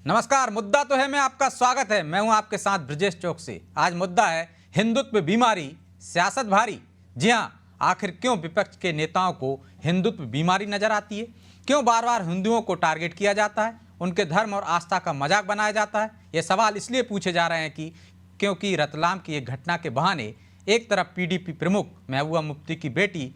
नमस्कार। मुद्दा तो है मैं आपका स्वागत है। मैं हूं आपके साथ ब्रजेश चौक से। आज मुद्दा है हिंदुत्व बीमारी, सियासत भारी। जी हां, आखिर क्यों विपक्ष के नेताओं को हिंदुत्व बीमारी नजर आती है? क्यों बार बार हिंदुओं को टारगेट किया जाता है? उनके धर्म और आस्था का मजाक बनाया जाता है? ये सवाल इसलिए पूछे जा रहे हैं कि क्योंकि रतलाम की एक घटना के बहाने एक तरफ पीडीपी प्रमुख महबूबा मुफ्ती की बेटी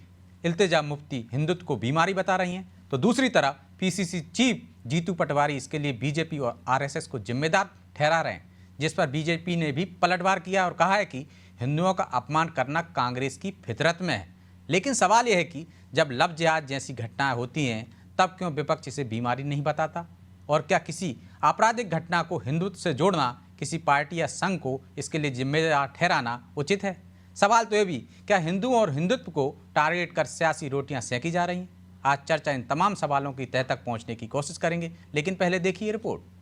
इल्तिजा मुफ्ती हिंदुत्व को बीमारी बता रही हैं, तो दूसरी तरफ पीसीसी चीफ जीतू पटवारी इसके लिए बीजेपी और आरएसएस को जिम्मेदार ठहरा रहे हैं, जिस पर बीजेपी ने भी पलटवार किया और कहा है कि हिंदुओं का अपमान करना कांग्रेस की फितरत में है। लेकिन सवाल यह है कि जब लव जिहाद जैसी घटनाएं होती हैं तब क्यों विपक्ष इसे बीमारी नहीं बताता? और क्या किसी आपराधिक घटना को हिंदुत्व से जोड़ना, किसी पार्टी या संघ को इसके लिए जिम्मेदार ठहराना उचित है? सवाल तो ये भी, क्या हिंदुओं और हिंदुत्व को टारगेट कर सियासी रोटियां सेंकी जा रही हैं? आज चर्चा इन तमाम सवालों की तह तक पहुंचने की कोशिश करेंगे, लेकिन पहले देखिए रिपोर्ट।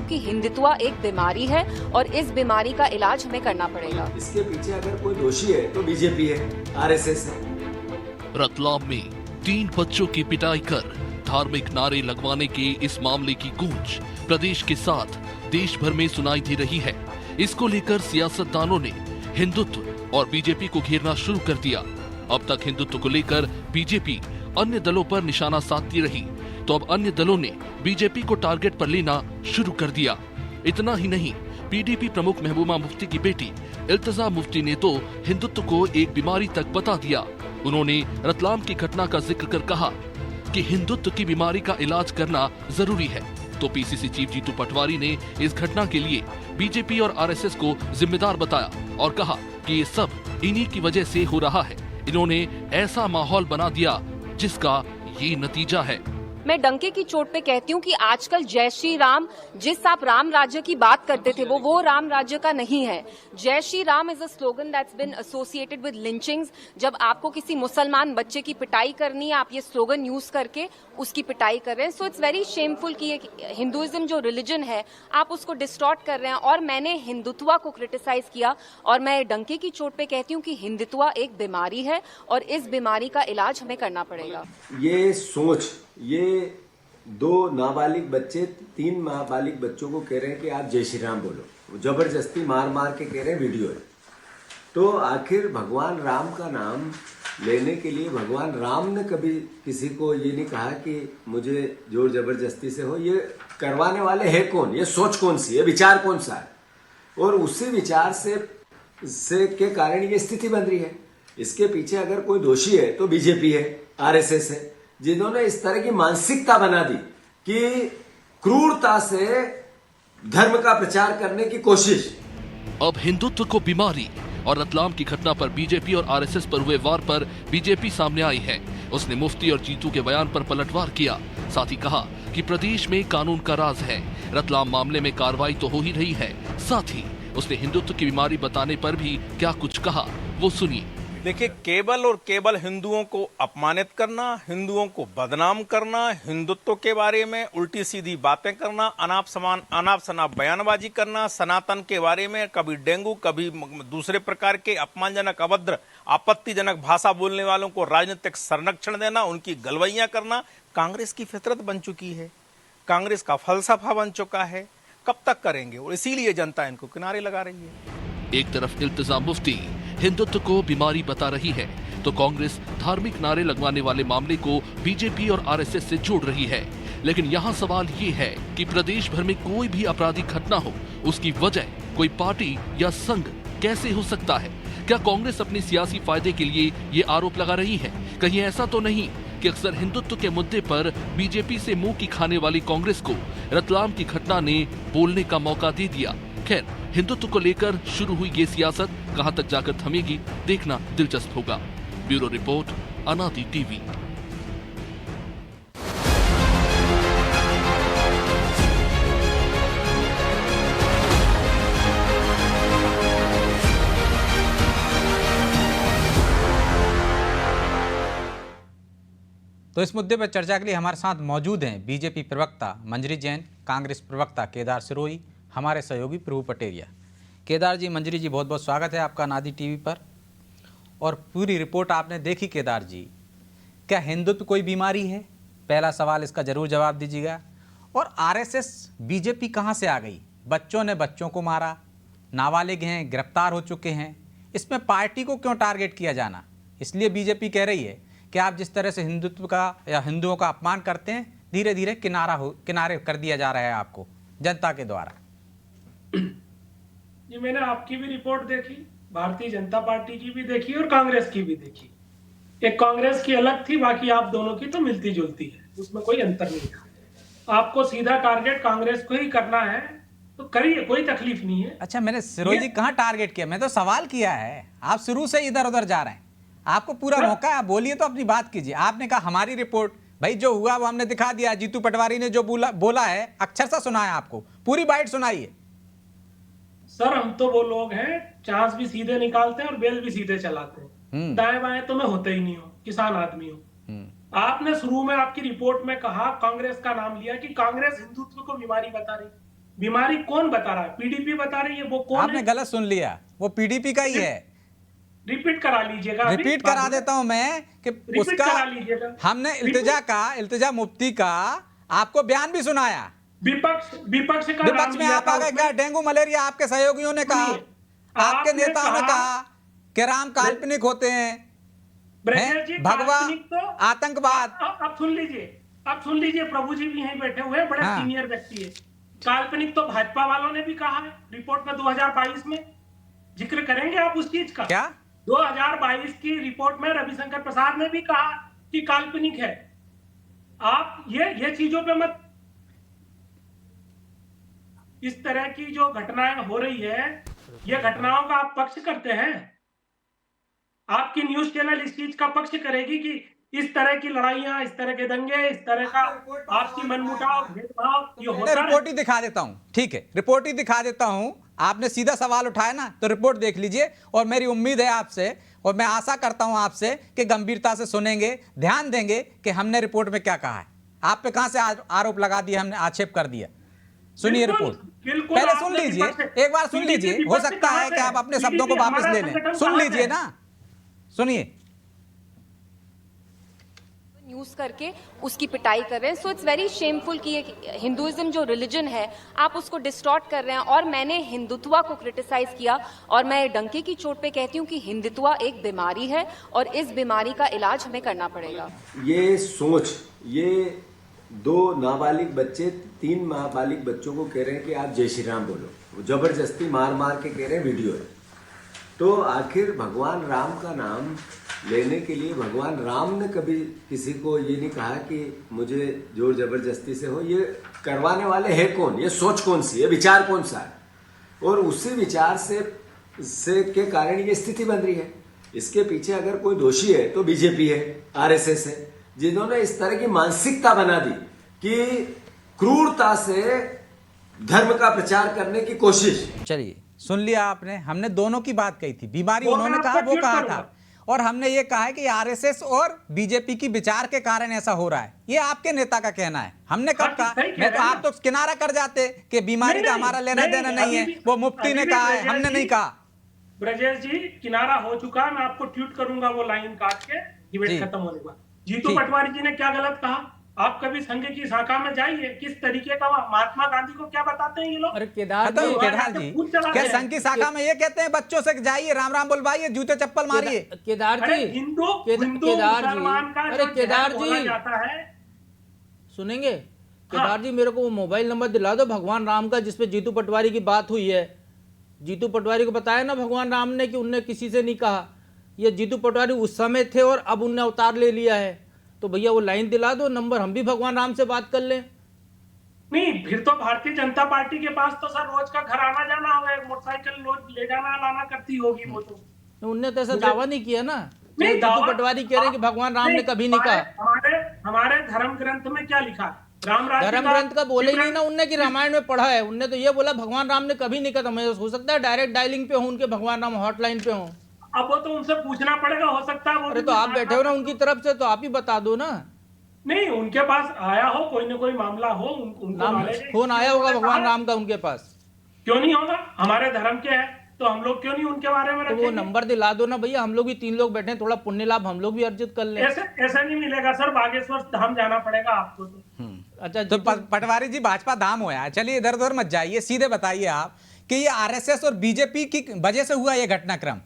कि हिंदुत्व एक बीमारी है और इस बीमारी का इलाज हमें करना पड़ेगा। इसके पीछे अगर कोई दोषी है तो बीजेपी है, आरएसएस है। रतलाम में 3 बच्चों की पिटाई कर धार्मिक नारे लगवाने के इस मामले की गूंज प्रदेश के साथ देश भर में सुनाई दे रही है। इसको लेकर सियासतदानों ने हिंदुत्व और बीजेपी को घेरना शुरू कर दिया। अब तक हिंदुत्व को लेकर बीजेपी अन्य दलों पर निशाना साधती रही, तो अब अन्य दलों ने बीजेपी को टारगेट पर लेना शुरू कर दिया। इतना ही नहीं, पीडीपी प्रमुख महबूबा मुफ्ती की बेटी इल्तिजा मुफ्ती ने तो हिंदुत्व को एक बीमारी तक बता दिया। उन्होंने रतलाम की घटना का जिक्र कर कहा कि हिंदुत्व की बीमारी का इलाज करना जरूरी है। तो पीसीसी चीफ जीतू पटवारी ने इस घटना के लिए बीजेपी और आरएसएस को जिम्मेदार बताया और कहा कि ये सब इन्हीं की वजह से हो रहा है। इन्होंने ऐसा माहौल बना दिया जिसका ये नतीजा है। मैं डंके की चोट पे कहती हूँ कि आजकल जय श्री राम, जिस आप राम राज्य की बात करते थे वो राम राज्य का नहीं है। Jai Shri Ram is a slogan that's been associated with lynchings. जब आपको किसी मुसलमान बच्चे की पिटाई करनी है, आप ये स्लोगन यूज करके उसकी पिटाई कर रहे हैं। सो इट्स वेरी शेमफुल कि हिंदुइज्म जो रिलीजन है आप उसको डिस्टॉर्ट कर रहे हैं। और मैंने हिंदुत्व को क्रिटिसाइज किया और मैं डंके की चोट पे कहती हूँ कि हिंदुत्व एक बीमारी है और इस बीमारी का इलाज हमें करना पड़ेगा। ये सोच, ये 2 नाबालिग बच्चे 3 नाबालिग बच्चों को कह रहे हैं कि आप जय श्री राम बोलो, जबरदस्ती मार मार के कह रहे हैं, वीडियो है। तो आखिर भगवान राम का नाम लेने के लिए भगवान राम ने कभी किसी को ये नहीं कहा कि मुझे जोर जबरदस्ती से हो। ये करवाने वाले है कौन? ये सोच कौन सी है? विचार कौन सा है? और उसी विचार से के कारण ये स्थिति बन रही है। इसके पीछे अगर कोई दोषी है तो बीजेपी है, आरएसएस है, जिन्होंने इस तरह की मानसिकता बना दी कि क्रूरता से धर्म का प्रचार करने की कोशिश। अब हिंदुत्व को बीमारी और रतलाम की घटना पर बीजेपी और आरएसएस पर हुए वार पर बीजेपी सामने आई है। उसने मुफ्ती और जीतू के बयान पर पलटवार किया। साथ ही कहा कि प्रदेश में कानून का राज है, रतलाम मामले में कार्रवाई तो हो ही रही है। साथ ही उसने हिंदुत्व की बीमारी बताने पर भी क्या कुछ कहा, वो सुनिए। देखिए, केवल और केवल हिंदुओं को अपमानित करना, हिंदुओं को बदनाम करना, हिंदुत्व के बारे में उल्टी सीधी बातें करना, अनाप शनाप बयानबाजी करना, सनातन के बारे में कभी डेंगू कभी दूसरे प्रकार के अपमानजनक, अभद्र, आपत्तिजनक भाषा बोलने वालों को राजनीतिक संरक्षण देना, उनकी गलवैयां करना कांग्रेस की फितरत बन चुकी है, कांग्रेस का फलसफा बन चुका है। कब तक करेंगे? और इसीलिए जनता इनको किनारे लगा रही है। एक तरफ इल्तिजा मुफ्ती हिंदुत्व को बीमारी बता रही है, तो कांग्रेस धार्मिक नारे लगवाने वाले मामले को बीजेपी और आरएसएस से जोड़ रही है। लेकिन यहाँ सवाल ये है कि प्रदेश भर में कोई भी आपराधिक घटना हो, उसकी वजह कोई पार्टी या संघ कैसे हो सकता है? क्या कांग्रेस अपने सियासी फायदे के लिए ये आरोप लगा रही है? कहीं ऐसा तो नहीं कि अक्सर हिंदुत्व के मुद्दे पर बीजेपी से मुंह की खाने वाली कांग्रेस को रतलाम की घटना ने बोलने का मौका दे दिया? खैर, हिंदुत्व को लेकर शुरू हुई ये सियासत कहां तक जाकर थमेगी, देखना दिलचस्प होगा। ब्यूरो रिपोर्ट, अनादि टीवी। तो इस मुद्दे पर चर्चा के लिए हमारे साथ मौजूद हैं बीजेपी प्रवक्ता मंजरी जैन, कांग्रेस प्रवक्ता केदार सिरोही, हमारे सहयोगी प्रभु पटेरिया। केदार जी, मंजरी जी, बहुत बहुत स्वागत है आपका नादी टीवी पर। और पूरी रिपोर्ट आपने देखी केदार जी, क्या हिंदुत्व कोई बीमारी है? पहला सवाल, इसका जरूर जवाब दीजिएगा। और आरएसएस बीजेपी कहाँ से आ गई? बच्चों ने बच्चों को मारा, नाबालिग हैं, गिरफ्तार हो चुके हैं, इसमें पार्टी को क्यों टारगेट किया जाना? इसलिए बीजेपी कह रही है कि आप जिस तरह से हिंदुत्व का या हिंदुओं का अपमान करते हैं, धीरे धीरे किनारे कर दिया जा रहा है आपको जनता के द्वारा। जी, मैंने आपकी भी रिपोर्ट देखी, भारतीय जनता पार्टी की भी देखी और कांग्रेस की भी देखी। एक कांग्रेस की अलग थी, बाकी आप दोनों की तो मिलती जुलती है, उसमें कोई अंतर नहीं था। आपको सीधा टारगेट कांग्रेस को ही करना है तो करिए, कोई तकलीफ नहीं है। अच्छा, मैंने सिरोही जी कहाँ टारगेट किया? मैं तो सवाल किया है, आप शुरू से इधर उधर जा रहे हैं। आपको पूरा मौका है, आप बोलिए तो अपनी बात कीजिए। आपने कहा हमारी रिपोर्ट, भाई जो हुआ वो हमने दिखा दिया। जीतू पटवारी ने जो बोला है अक्षर सा सुनाया, आपको पूरी बाइट सुनाइए। सर, हम तो वो लोग हैं, चांस भी सीधे निकालते हैं और बेल भी सीधे चलाते हैं। दाएं बाएं तो मैं होते ही नहीं हूँ, किसान आदमी हूँ। आपने शुरू में आपकी रिपोर्ट में कहा, कांग्रेस का नाम लिया कि कांग्रेस हिंदुत्व को बीमारी बता रही। बीमारी कौन बता रहा है? पीडीपी बता रही है। वो कौन आपने है? गलत सुन लिया, वो पीडीपी का ही है। रिपीट करा लीजिएगा। रिपीट करा देता हूं मैं कि उसका हमने इल्तिजा मुफ्ती का आपको बयान भी सुनाया। विपक्ष में आप आ गए क्या? डेंगू मलेरिया आपके सहयोगियों ने कहा, आपके नेताओं ने कहा कि राम काल्पनिक होते हैं, भगवा आतंकवाद। अब सुन लीजिए, प्रभु जी भी यहीं बैठे हुए हैं, बड़े सीनियर व्यक्ति है। काल्पनिक तो भाजपा वालों ने भी कहा है रिपोर्ट में 2022 में। जिक्र करेंगे आप उस चीज का? क्या 2022 की रिपोर्ट में रविशंकर प्रसाद ने भी कहा कि काल्पनिक है। आप ये चीजों पे मत, इस तरह की जो घटनाएं हो रही है, ये घटनाओं का आप पक्ष करते हैं। आपकी न्यूज चैनल इस चीज का पक्ष करेगी कि इस तरह की लड़ाइयां, इस तरह के दंगे, इस तरह का आपसी मनमुटाव, भेदभाव ये होता है। रिपोर्ट ही दिखा देता हूं, ठीक है, रिपोर्ट ही दिखा देता हूं। आपने सीधा सवाल उठाया ना, तो रिपोर्ट देख लीजिए। और मेरी उम्मीद है आपसे, और मैं आशा करता हूं आपसे कि गंभीरता से सुनेंगे, ध्यान देंगे कि हमने रिपोर्ट में क्या कहा है। आप पे कहां से आरोप लगा दिया, हमने आक्षेप कर दिया। सुनिए रिपोर्ट, पहले सुन लीजिए, एक बार सुन लीजिए। हो सकता है कि आप अपने शब्दों को वापस ले लें। सुन लीजिए ना, सुनिए। न्यूज करके उसकी पिटाई कर रहे हैं। सो इट्स वेरी शेमफुल कि हिंदुइज्म जो रिलीजन है आप उसको डिस्टॉर्ट कर रहे हैं। और मैंने हिंदुत्व को क्रिटिसाइज किया, और मैं डंके की चोट पे कहती हूँ कि हिंदुत्व एक बीमारी है और इस बीमारी का इलाज हमें करना पड़ेगा। ये सोच, ये 2 नाबालिग बच्चे 3 नाबालिग बच्चों को कह रहे हैं कि आप जय श्री राम बोलो, जबरदस्ती मार मार के कह रहे हैं, वीडियो है। तो आखिर भगवान राम का नाम लेने के लिए भगवान राम ने कभी किसी को ये नहीं कहा कि मुझे जोर जबरदस्ती से हो। ये करवाने वाले हैं कौन? ये सोच कौन सी है? विचार कौन सा है? और उसी विचार से के कारण ये स्थिति बन रही है। इसके पीछे अगर कोई दोषी है तो बीजेपी है, आरएसएस है, जिन्होंने इस तरह की मानसिकता बना दी कि क्रूरता से धर्म का प्रचार करने की कोशिश। चलिए, सुन लिया आपने, हमने दोनों की बात कही थी। बीमारी उन्होंने कहा, वो कहा था, और हमने ये कहा है कि आरएसएस और बीजेपी की विचार के कारण ऐसा हो रहा है। ये आपके नेता का कहना है। हमने कब कहा? मैं तो, आप तो किनारा कर जाते कि बीमारी का हमारा लेना देना नहीं है, वो मुफ्ती ने कहा है, हमने नहीं कहा। ब्रजेश जी, किनारा हो चुका, मैं आपको ट्वीट करूंगा वो लाइन काट के डिबेट खत्म होने के बाद। जीतू पटवारी जी ने क्या गलत कहा? आप कभी संघ की शाखा में जाइए, किस तरीके का महात्मा गांधी को क्या बताते हैं ये लोग। अरे केदार जी, क्या संघ की शाखा में ये कहते हैं बच्चों से जाइए, राम राम बुलवाइए, जूते चप्पल मारिए? केदार जी, हिंदू मुसलमान का केदार जी जाता है, सुनेंगे? केदार जी, मेरे को वो मोबाइल नंबर दिला दो भगवान राम का, जिसपे जीतू पटवारी की बात हुई है। जीतू पटवारी को बताया ना भगवान राम ने कि उनने किसी से नहीं कहा। ये जीतू पटवारी उस समय थे और अब उनने अवतार ले लिया है। तो भैया वो लाइन दिला दो, नंबर, हम भी भगवान राम से बात कर लें। नहीं, फिर तो भारतीय जनता पार्टी के पास तो सर रोज का घर आना जाना होगा, एक मोटरसाइकिल रोज ले जाना लाना करती होगी वो तो। उनने तो ऐसा दावा नहीं किया ना। नहीं, जीतू पटवारी कह रहे हैं कि भगवान राम ने कभी नहीं कहा। हमारे धर्म ग्रंथ में क्या लिखा? धर्म ग्रंथ का बोले ही नहीं ना उनने कि रामायण में पढ़ा है। उनने तो ये बोला भगवान राम ने कभी नहीं कहा। हो सकता है डायरेक्ट डायलिंग पे हो उनके, भगवान राम हॉटलाइन पे हो। अब वो तो उनसे पूछना पड़ेगा, हो सकता है वो। अरे तो आप बैठे हो ना उनकी तरफ से, तो आप ही बता दो ना। नहीं, उनके पास आया हो कोई ना कोई मामला हो, उनको knowledge है। फोन आया होगा भगवान राम का उनके पास, क्यों नहीं होगा? हमारे धर्म के है तो हम लोग क्यों नहीं उनके बारे में तो वो रखेंगे? नंबर दिला दो ना भैया, हम लोग भी 3 लोग बैठे हैं, थोड़ा पुण्य लाभ हम लोग भी अर्जित कर लें। ऐसा नहीं मिलेगा सर, बागेश्वर धाम जाना पड़ेगा आपको तो। अच्छा तो पटवारी जी भाजपा धाम हुआ है। चलिए इधर उधर मत जाइए, सीधे बताइए आप कि ये आरएसएस और बीजेपी की वजह से हुआ ये घटनाक्रम।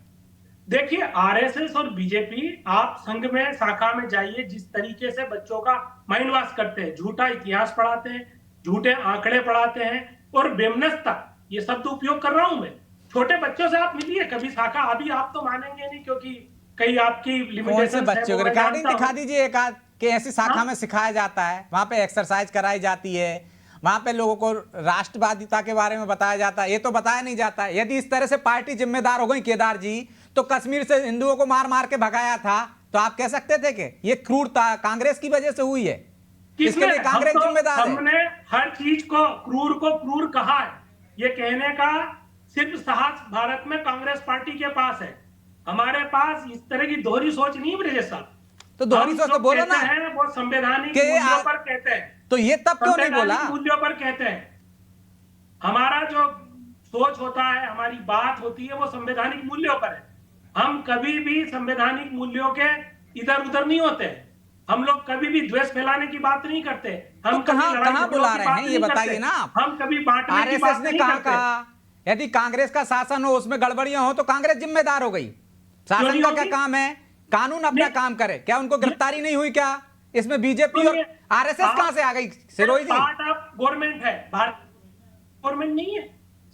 देखिए, आरएसएस और बीजेपी, आप संघ में शाखा में जाइए, जिस तरीके से बच्चों का माइंड वॉश करते हैं, झूठा इतिहास पढ़ाते हैं, झूठे आंकड़े पढ़ाते हैं और बेमनस्ता, ये शब्द उपयोग कर रहा हूं मैं। छोटे बच्चों से आप मिलिए कभी शाखा, अभी आप तो मानेंगे नहीं क्योंकि कई आपकी कौन से लिमिटेशन बच्चों को रिकॉर्डिंग दिखा दीजिए एक आध कि ऐसी शाखा में सिखाया जाता है, वहां पे एक्सरसाइज कराई जाती है, वहां पे लोगों को राष्ट्रवादिता के बारे में बताया जाता है, ये तो बताया नहीं जाता है। यदि इस तरह से पार्टी जिम्मेदार हो गई केदार जी, तो कश्मीर से हिंदुओं को मार मार के भगाया था, तो आप कह सकते थे कि ये क्रूरता कांग्रेस की वजह से हुई है, इसके लिए कांग्रेस जिम्मेदार है। हमने हर चीज को क्रूर कहा है, ये कहने का सिर्फ साहस भारत में कांग्रेस पार्टी के पास है। हमारे पास इस तरह की दोहरी सोच नहीं, ब्रजेश साहब। तो दोहरी सोच तो बोलो ना, वो संवैधानिक कि मूल्यों पर कहते हैं, तो ये तब क्यों नहीं बोला? मूल्यों पर कहते हैं। हमारा जो सोच होता है, हमारी बात होती है, वो संवैधानिक मूल्यों पर है। हम कभी भी संवैधानिक मूल्यों के इधर उधर नहीं होते। हम लोग कभी भी द्वेष फैलाने की बात नहीं करते। हम तो कहां बुला रहे हैं ये बताइए ना आप। हम कभी बांटने की आरएसएस बात ने नहीं कहा करते। कहा यदि कांग्रेस का शासन हो, उसमें गड़बड़ियां हो, तो कांग्रेस जिम्मेदार हो गई। शासन का क्या काम है? कानून अपना काम करे। क्या उनको गिरफ्तारी नहीं हुई? क्या इसमें बीजेपी और आरएसएस कहां से आ गई? सिरोही जी, पार्ट ऑफ गवर्नमेंट है, भारत गवर्नमेंट नहीं है।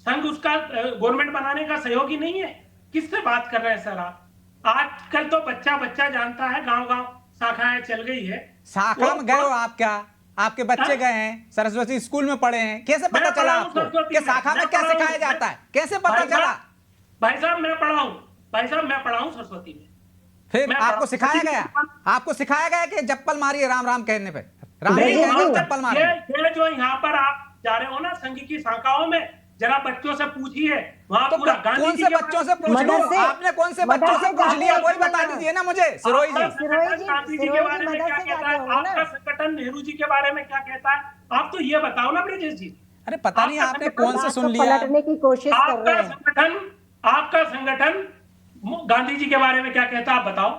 संघ उसका गवर्नमेंट बनाने का सहयोगी नहीं है। किससे बात कर रहे हैं सर आप? आजकल तो बच्चा जानता है, गांव शाखाएं चल गई है। शाखा में गए हो आप? क्या आपके बच्चे गए हैं, सरस्वती स्कूल में पढ़े हैं? कैसे पता चला आपको कि शाखा में क्या सिखाया जाता है? कैसे पता चला? भाई साहब मैं पढ़ा हूं सरस्वती में। फिर आपको सिखाया गया? आपको सिखाया गया कि चप्पल मारिए राम राम कहने पे? राम जी कहने पे चप्पल मारिए? ये जो यहाँ पर आप जा रहे हो ना संघ की शाखाओं में, जरा बच्चों से पूछिए वहां तो पूरा कौन से बच्चों से पूछ लूं? आपने कौन से बच्चों से पूछ लिया? वही बता दीजिए ना मुझे सिरोही जी। गांधी जी के बारे में क्या कहता है आपका संगठन? नेहरू जी के बारे में क्या कहता है? आप तो ये बताओ ना ब्रजेश जी। अरे पता नहीं आपने कौन से सुन लिया। पलटने की कोशिश कर रहे हैं। आपका संगठन गांधी जी के बारे में क्या कहता है? आप बताओ।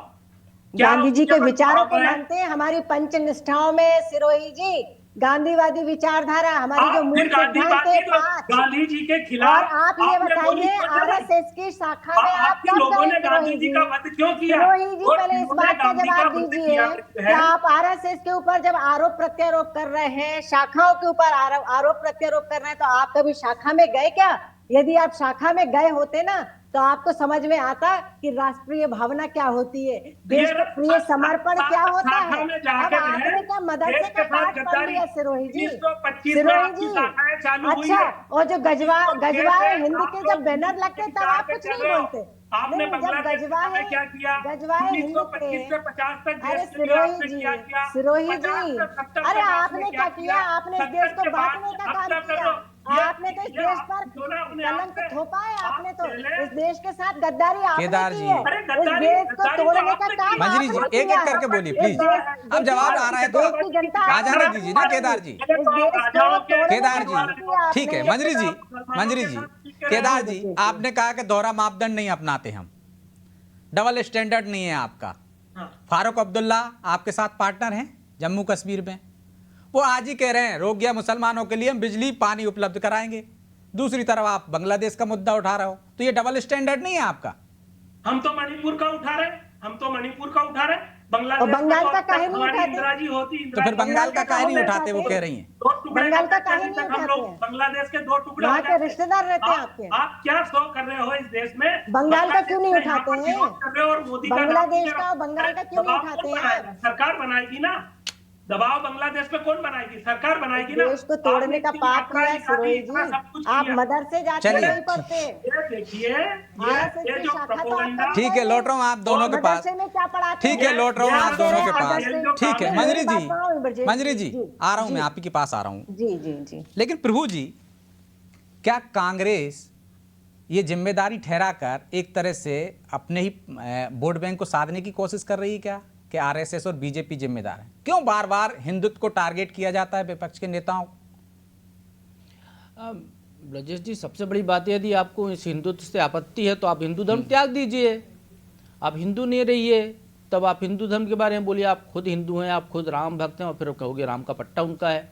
गांधी जी के विचारों को मानते हैं। हमारी पंच निष्ठाओं में सिरोही जी गांधीवादी विचारधारा, हमारी जो मूल सिद्धांत है 5। गांधी जी के खिलाफ और आप ये बताइए आरएसएस की शाखा में आप कब लोगों ने गए गांधी जी का वध क्यों किया? सिरोही जी पहले इस बात का जवाब दीजिए कि आप आरएसएस के ऊपर जब आरोप प्रत्यारोप कर रहे हैं, शाखाओं के ऊपर आरोप प्रत्यारोप कर रहे हैं, तो आप कभी शाखा में गए क्या? यदि आप शाखा में गए होते ना, तो आपको समझ में आता कि राष्ट्रीय भावना क्या होती है, देश प्रिय समर्पण क्या होता है। अब आपने क्या मदरसे का पाठ पढ़ लिया सिरोही जी? सिरोही जी अच्छा, और जो गजवाए हिंद के जब बैनर लगते तब आप कुछ नहीं बोलते? आपने गजवाए क्या किया? हिंद के, 1950 तक अरे सिरोही जी, अरे आपने क्या किया? आपने इस देश को बांटने का काम किया। आपने तो इस देश पर कलंक थोपा है। आपने तो इस देश के साथ गद्दारी आपने की है। इस देश को तोड़ने का काम मंजरी जी आपने एक किया एक करके है। बोलिए प्लीज। अब जवाब आ रहा है तो देश की जनता आ जाने दीजिए ना केदार जी। इस देश को तोड़ने केदार का काम किया जी ठीक है। आपने। मंजरी जी केदार जी आपने कहा कि दोहरा मापदंड नहीं अपनाते हम, डबल स्टैंडर्ड नहीं है आपका। फारूक अब्दुल्ला आपके साथ पार्टनर हैं जम्मू कश्मीर में, वो आज ही कह रहे हैं रोगिया मुसलमानों के लिए हम बिजली पानी उपलब्ध कराएंगे। दूसरी तरफ आप बांग्लादेश का मुद्दा उठा रहे हो, तो ये डबल स्टैंडर्ड नहीं है आपका? हम तो मणिपुर का उठा रहे और बंगाल का काहे नहीं उठाते? इंदिरा जी होती, तो फिर बंगाल का काहे नहीं उठाते? वो कह रही हैं बंगाल का काहे नहीं हम लोग उठाते? बांग्लादेश के 2 टुकड़े वहाँ के रिश्तेदार रहते हैं आपके। आप क्या शो कर रहे हो इस देश में? बंगाल का क्यों नहीं उठाते हैं? और मोदी का बांग्लादेश का और बंगाल का क्यों नहीं उठाते हैं? सरकार बनाएगी ना, दबाव बांग्लादेश पे कौन बनाएगी? सरकार बनाएगी ना। देश को तोड़ने का पाप किया है सिरोही जी। आप मदरसे जाते चलिए। नहीं पढ़ते। ये देखिए आरएसएस ये की जो शाखा तो प्रोपेगेंडा आप ठीक है, लौट रहा हूं आप दोनों के पास। मदरसे में क्या पढ़ाते हैं? ठीक है, लौट रहा हूं आप दोनों के पास। ठीक है मंजरी मेरी बात सुनो, ब्रजेश मंजरी जी जी, आ रहा हूं, जी। मैं आप ही के पास आ रहा हूं। जी जी जी। लेकिन प्रभु जी, क्या कांग्रेस ये जिम्मेदारी ठहराकर एक तरह से अपने ही वोट बैंक को साधने की कोशिश कर रही है क्या? कि आरएसएस और बीजेपी जिम्मेदार है? क्यों बार बार हिंदुत्व को टारगेट किया जाता है विपक्ष के नेताओं को? ब्रजेश जी, सबसे बड़ी बात है, यदि आपको इस हिंदुत्व से आपत्ति है तो आप हिंदू धर्म त्याग दीजिए। आप हिंदू नहीं रहिए, तब आप हिंदू धर्म के बारे में बोलिए। आप खुद हिंदू हैं, आप खुद राम भक्त हैं, और फिर कहोगे राम का पट्टा उनका है।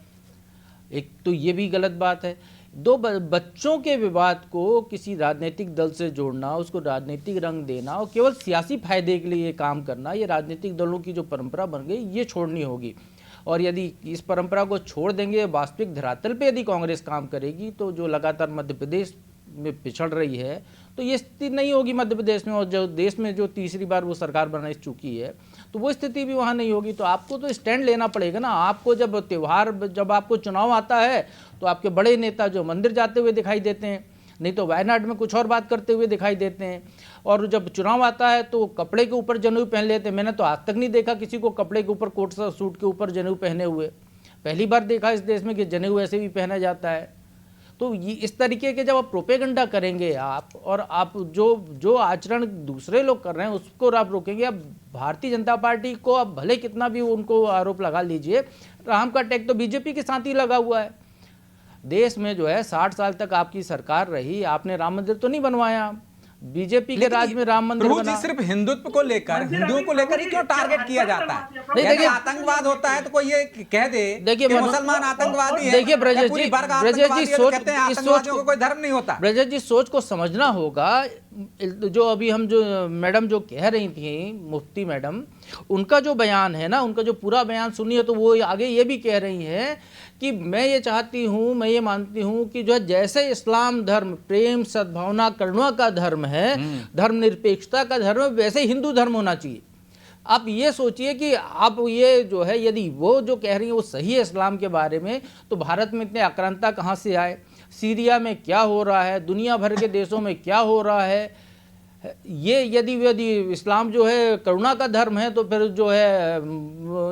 एक तो ये भी गलत बात है। दो बच्चों के विवाद को किसी राजनीतिक दल से जोड़ना, उसको राजनीतिक रंग देना और केवल सियासी फायदे के लिए ये काम करना, ये राजनीतिक दलों की जो परंपरा बन गई, ये छोड़नी होगी। और यदि इस परंपरा को छोड़ देंगे, वास्तविक धरातल पे यदि कांग्रेस काम करेगी, तो जो लगातार मध्य प्रदेश में पिछड़ रही है, तो ये स्थिति नहीं होगी मध्य प्रदेश में। और जो देश में जो तीसरी बार वो सरकार बना चुकी है, तो वो स्थिति भी वहाँ नहीं होगी। तो आपको तो स्टैंड लेना पड़ेगा ना। आपको जब त्यौहार, जब आपको चुनाव आता है, तो आपके बड़े नेता जो मंदिर जाते हुए दिखाई देते हैं, नहीं तो वायनाड में कुछ और बात करते हुए दिखाई देते हैं। और जब चुनाव आता है तो कपड़े के ऊपर जनेऊ पहन लेते हैं। मैंने तो आज तक नहीं देखा किसी को कपड़े के ऊपर, कोट सूट के ऊपर जनेऊ पहने हुए। पहली बार देखा इस देश में कि जनेऊ ऐसे भी पहना जाता है। तो ये इस तरीके के जब आप प्रोपेगेंडा करेंगे आप, और आप जो आचरण दूसरे लोग कर रहे हैं उसको आप रोकेंगे। अब भारतीय जनता पार्टी को अब भले कितना भी उनको आरोप लगा लीजिए, राम का टैग तो बीजेपी के साथ ही लगा हुआ है। देश में जो है 60 साल तक आपकी सरकार रही, आपने राम मंदिर तो नहीं बनवाया। बीजेपी के राज में राम मंदिर बना। सिर्फ हिंदुत्व को लेकर, हिंदुओं को लेकर ही क्यों टारगेट किया जाता है? देखिए, आतंकवाद होता है तो कोई ये कह दे कि मुसलमान आतंकवादी है। देखिए ब्रजेश जी, सोच, इस सोच को कोई धर्म नहीं होता। ब्रजेश जी, सोच को समझना होगा। जो अभी हम जो मैडम जो कह रही थी, मुफ्ती मैडम, उनका जो बयान है ना, उनका जो पूरा बयान सुनिए, तो वो आगे ये भी कह रही हैं कि मैं ये चाहती हूँ, मैं ये मानती हूँ कि जो है जैसे इस्लाम धर्म प्रेम, सद्भावना, करुणा का धर्म है, धर्मनिरपेक्षता का धर्म है, वैसे हिंदू धर्म होना चाहिए। आप ये सोचिए कि आप ये जो है, यदि वो जो कह रही है वो सही है इस्लाम के बारे में, तो भारत में इतने आक्रांता कहाँ से आए? सीरिया में क्या हो रहा है, दुनिया भर के देशों में क्या हो रहा है? ये यदि इस्लाम जो है करुणा का धर्म है, तो फिर जो है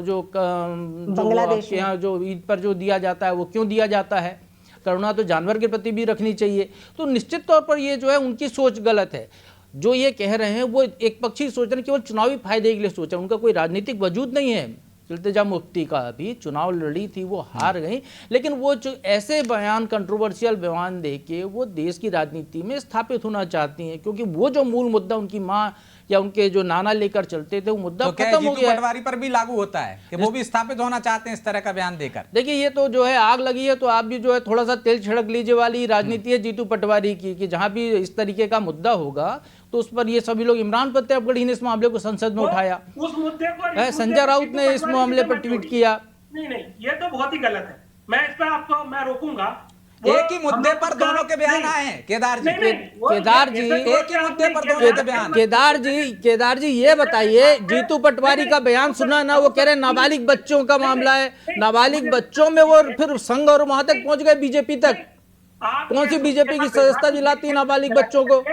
जो बांग्लादेश यहाँ जो ईद पर जो दिया जाता है वो क्यों दिया जाता है? करुणा तो जानवर के प्रति भी रखनी चाहिए। तो निश्चित तौर पर ये जो है उनकी सोच गलत है। जो ये कह रहे हैं वो एक पक्षी सोच रहे हैं, केवल चुनावी फायदे के लिए सोच रहे हैं। उनका कोई राजनीतिक वजूद नहीं है। इल्तिजा मुफ्ती का भी चुनाव लड़ी थी, वो हार गई, लेकिन वो जो ऐसे बयान, कंट्रोवर्शियल बयान देके वो देश की राजनीति में स्थापित होना चाहती हैं, क्योंकि वो जो मूल मुद्दा उनकी माँ या उनके जो नाना लेकर चलते थे, वो मुद्दा तो खत्म हो गया। पटवारी पर भी लागू होता है कि वो भी स्थापित होना चाहते हैं इस तरह का बयान देकर? देखिए, ये तो जो है आग लगी है, तो आप भी जो है थोड़ा सा तेल छिड़क लीजिए वाली राजनीति है जीतू पटवारी की, कि जहां भी इस तरीके का मुद्दा होगा तो उस पर ये सभी लोग, इमरान प्रतापगढ़ी ने इस मामले को संसद में उठाया, उस मुद्दे को संजय राउत ने इस मामले पर ट्वीट किया। नहीं, ये तो बहुत ही गलत है। मैं इस पर आपको मैं रोकूंगा। एक ही मुद्दे पर दोनों के बयान आए हैं केदार जी। केदार जी, एक ही मुद्दे पर दोनों के बयान। केदार जी ये बताइए, जीतू पटवारी का बयान सुना ना, वो कह रहे नाबालिग बच्चों का मामला है, नाबालिग बच्चों में वो फिर संघ और वहां तक पहुंच गए, बीजेपी तक। कौन सी बीजेपी की सदस्यता दिलाती है नाबालिग बच्चों को?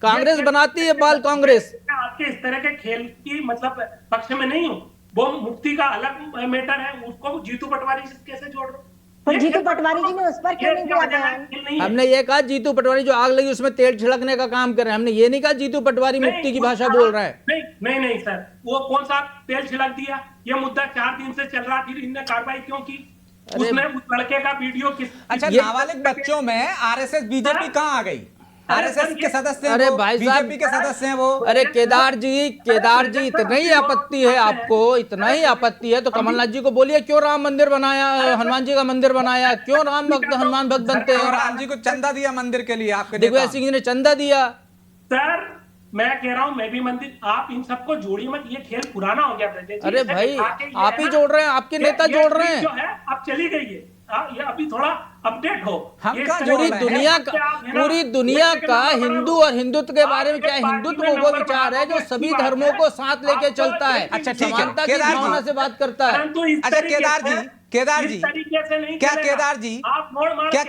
कांग्रेस बनाती है बाल कांग्रेस। आपके इस तरह के खेल की मतलब पक्ष में नहीं हूँ। वो मुफ्ती का अलग मैटर है, उसको जीतू पटवारी से कैसे जोड़ रहे? पर जीतू पटवारी जी ने उस पर क्यों नहीं दिया बयान? हमने ये कहा जीतू पटवारी जो आग लगी उसमें तेल छिड़कने का काम कर रहे हैं। हमने ये नहीं कहा जीतू पटवारी मुफ्ती की भाषा बोल रहा है। नहीं सर, वो कौन सा तेल छिड़क दिया? ये मुद्दा 4 दिन से चल रहा, फिर इनने कार्रवाई क्यों की? उसमें उस लड़के का वीडियो किस? अच्छा, नाबालिग बच्चों में आरएसएस बीजेपी कहाँ आ गई? आरएसएस के सदस्य हैं, अरे वो भाई साहब, बीजेपी के सदस्य हैं वो। अरे केदार जी इतना ही आपत्ति है आपको, इतना ही आपत्ति है तो कमलनाथ जी को बोलिए क्यों राम मंदिर बनाया, हनुमान जी का मंदिर बनाया, क्यों राम भक्त हनुमान भक्त बनते हैं? राम जी को चंदा दिया मंदिर के लिए आपके दिग्विजय सिंह ने चंदा दिया। सर मैं कह रहा हूँ, मैं भी मंदिर, आप इन सबको जोड़िए मत, ये खेल पुराना हो गया। अरे भाई आप ही जोड़ रहे हैं, आपके नेता जोड़ रहे हैं। जो है अब चली गई है, ये अभी थोड़ा अपडेट हो। पूरी दुनिया का हिंदू और हिंदुत्व के बारे में क्या हिंदुत्व वो विचार है जो सभी धर्मों को साथ लेके चलता है, अच्छा ठीक है, समानता की भावना से बात करता है। अच्छा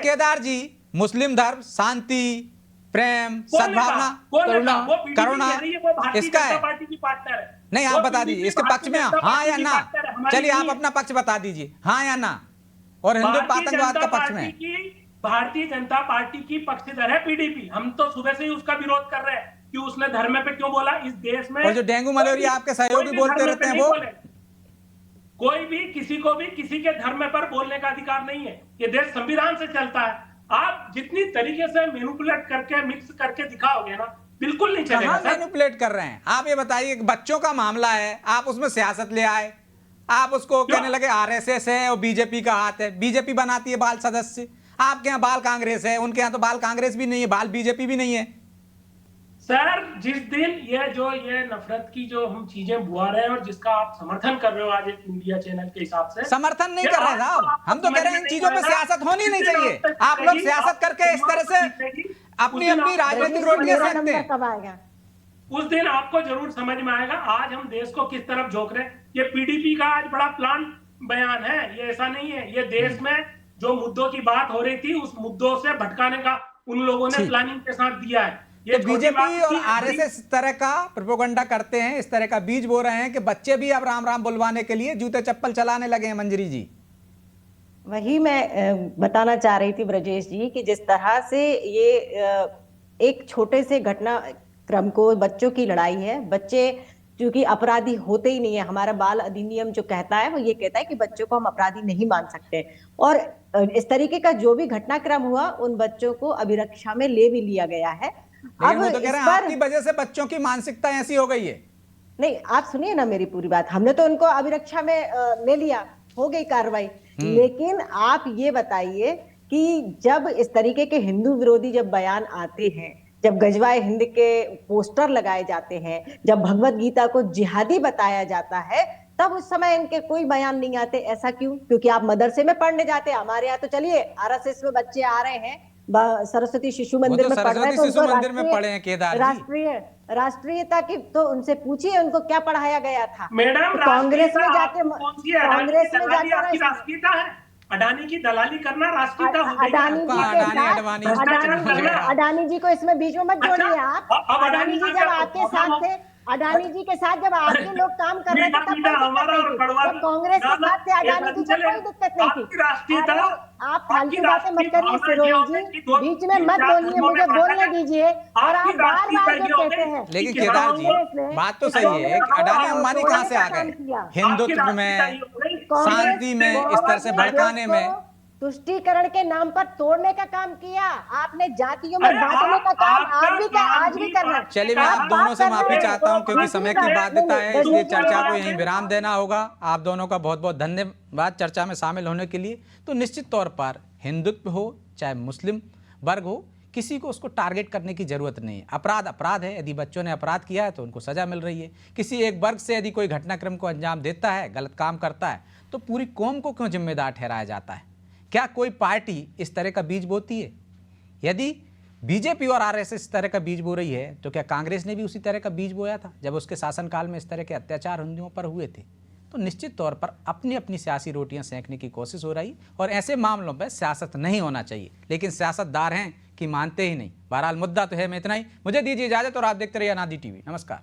केदार जी मुस्लिम धर्म शांति, प्रेम, सद्भावना, करुणा इसका है? नहीं, आप बता दीजिए इसके पक्ष में हाँ या ना। चलिए आप अपना पक्ष बता दीजिए, हाँ या ना। और हिंदुत्व आतंकवाद का पक्ष में भारतीय जनता पार्टी की पक्षधर है पीडीपी। हम तो सुबह से ही उसका विरोध कर रहे हैं। कि उसने धर्म पे क्यों बोला। इस देश में और जो डेंगू मलेरिया आपके सहयोगी कोई भी बोलते धर्म रहते पे हैं नहीं वो बोले। कोई भी किसी को भी किसी के धर्म पर बोलने का अधिकार नहीं है। ये देश संविधान से चलता है। आप जितनी तरीके से मैनिपुलेट करके मिक्स करके दिखाओगे ना, बिल्कुल नहीं चलेगा सर। मैनिपुलेट कर रहे हैं आप? ये बताइए कि बच्चों का मामला है, आप उसमें सियासत ले आए, आप उसको कहने लगे आरएसएस है और बीजेपी का हाथ है, बीजेपी बनाती है बाल सदस्य, आपके यहाँ बाल कांग्रेस है, उनके यहाँ तो बाल कांग्रेस भी नहीं है, बाल बीजेपी भी नहीं है। सर जिस दिन ये नफरत की जो हम चीजें बुआ रहे हैं और जिसका आप समर्थन कर रहे हो आज एक इंडिया चैनल के हिसाब से, समर्थन नहीं कर रहे साहब, हम तो कह रहे हैं इन चीजों पे सियासत होनी नहीं चाहिए। आप लोग सियासत करके इस तरह से अपनी अपनी राजनीतिक रोटियां सेकते हैं। कब आएगा? उस दिन आपको जरूर समझ में आएगा आज हम देश को किस तरफ झोंक रहे हैं। ये पीडीपी का आज बड़ा प्लान बयान है, ये ऐसा नहीं है। ये देश में जो मुद्दों की बात हो रही थी उस मुद्दों से भटकाने का उन लोगों ने प्लानिंग के साथ दिया है। ये तो बीजेपी और आरएसएस इस तरह का प्रोपेगेंडा करते हैं, इस तरह का बीज बो रहे हैं कि बच्चे भी अब राम राम बुलवाने के लिए जूते चप्पल चलाने लगे हैं। मंजरी जी, वही मैं बताना चाह रही थी ब्रजेश जी कि जिस तरह से ये एक छोटे से घटनाक्रम को, बच्चों की लड़ाई है, बच्चे क्योंकि अपराधी होते ही नहीं है। हमारा बाल अधिनियम जो कहता है वो ये कहता है कि बच्चों को हम अपराधी नहीं मान सकते। और इस तरीके का जो भी घटनाक्रम हुआ उन बच्चों को अभिरक्षा में ले भी लिया गया है। लेकिन वो तो कह रहे हैं आपकी वजह से बच्चों की मानसिकता ऐसी हो गई है। नहीं, आप सुनिए ना मेरी पूरी बात। हमने तो उनको अभिरक्षा में ले लिया, हो गई कार्रवाई। लेकिन आप ये बताइए कि जब इस तरीके के हिंदू विरोधी जब बयान आते हैं, जब गजवाए हिंद के पोस्टर लगाए जाते हैं, जब भगवत गीता को जिहादी बताया जाता है, तब उस समय इनके कोई बयान नहीं आते। ऐसा क्यों? क्योंकि आप मदरसे में पढ़ने जाते हैं। हमारे यहाँ तो चलिए आरएसएस में बच्चे आ रहे हैं, सरस्वती शिशु मंदिर में पढ़ रहे हैं, तो शिशु मंदिर में पढ़े हैं केदार जी। राष्ट्रीयता की तो उनसे पूछिए उनको क्या पढ़ाया गया था। मैडम कांग्रेस में जाके राष्ट्रीयता है। अडानी की दलाली करना राष्ट्रीयता हो गई। अडानी जी को इसमें बीच में मत जोड़िए आप। अडानी जी जब आपके साथ थे, अडानी जी के साथ जब आपके लोग काम कर रहे थे तब कांग्रेस के साथ थे अडानी जी को कोई दिक्कत नहीं थी। आप फालतू बातें मत करिए सिरोही जी, बीच में मत बोलिए, मुझे बोलने दीजिए। और आप बार बार जो कहते हैं, लेकिन केदार जी बात तो सही है, अडानी अंबानी कहाँ से आ गए हिंदुत्व में, शांति में, इस तरह से भड़काने में? तुष्टीकरण के नाम पर तोड़ने का काम किया आपने, जातियों में बांटने का काम आप भी आज भी कर रहे हैं। चलिए मैं आप दोनों से माफी चाहता हूं क्योंकि समय की बाध्यता है, इसलिए चर्चा को यहीं विराम देना होगा। आप दोनों का बहुत बहुत धन्यवाद चर्चा में शामिल होने के लिए। तो निश्चित तौर पर हिंदुत्व हो चाहे मुस्लिम वर्ग हो, किसी को उसको टारगेट करने की जरूरत नहीं है। अपराध अपराध है, यदि बच्चों ने अपराध किया है तो उनको सजा मिल रही है। किसी एक वर्ग से यदि कोई घटनाक्रम को अंजाम देता है, गलत काम करता है, तो पूरी कौम को क्यों जिम्मेदार ठहराया जाता है? क्या कोई पार्टी इस तरह का बीज बोती है? यदि बीजेपी और आरएसएस इस तरह का बीज बो रही है तो क्या कांग्रेस ने भी उसी तरह का बीज बोया था जब उसके शासनकाल में इस तरह के अत्याचार हिंदुओं पर हुए थे? तो निश्चित तौर पर अपनी अपनी सियासी रोटियां सेंकने की कोशिश हो रही, और ऐसे मामलों पर सियासत नहीं होना चाहिए। लेकिन सियासतदार हैं कि मानते ही नहीं। बहरहाल मुद्दा तो है। मैं इतना ही, मुझे दीजिए इजाजत और आप देखते रहिए अनादि टीवी। नमस्कार।